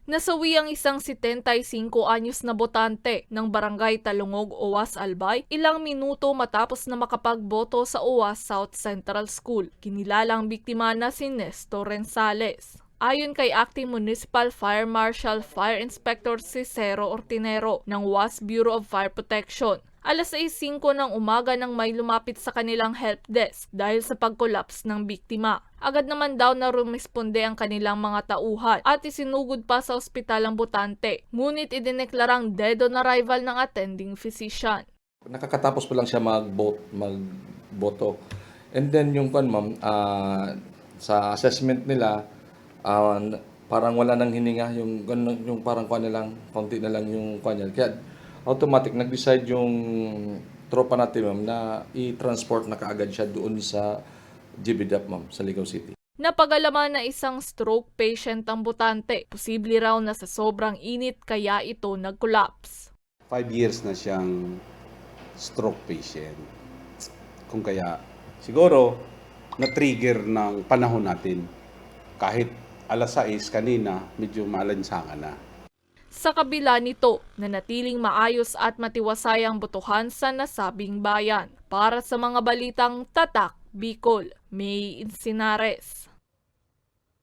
Nasawi ang isang 75 anyos na botante ng barangay Talungog, Uwas, Albay ilang minuto matapos na makapagboto sa Uwas South Central School. Kinilala ang biktima na si Nestor Rensales. Ayon kay Acting Municipal Fire Marshal Fire Inspector Cicero Ortinero ng UAS Bureau of Fire Protection, alas 6:05 ng umaga nang may lumapit sa kanilang help desk dahil sa pag-collapse ng biktima. Agad naman daw na rumisponde ang kanilang mga tauhan at isinugod pa sa ospital ang botante. Ngunit idineklarang dead on arrival ng attending physician. Nakakatapos pa lang siya magboto. And then yung ma'am, sa assessment nila, parang wala nang hininga, yung parang konti na lang yung niya. Kaya automatic nag-decide yung tropa natin ma'am na i-transport na kaagad siya doon sa GBDAP ma'am sa Ligaw City. Napagalaman na isang stroke patient ang botante. Posible raw na sa sobrang init kaya ito nag-collapse. 5 years na siyang stroke patient. Kung kaya siguro na-trigger ng panahon natin. Kahit alas 6 kanina, medyo malansangan na. Sa kabila nito, nanatiling maayos at matiwasay ang botohan sa nasabing bayan. Para sa mga balitang tatak, Bicol, May Insinares.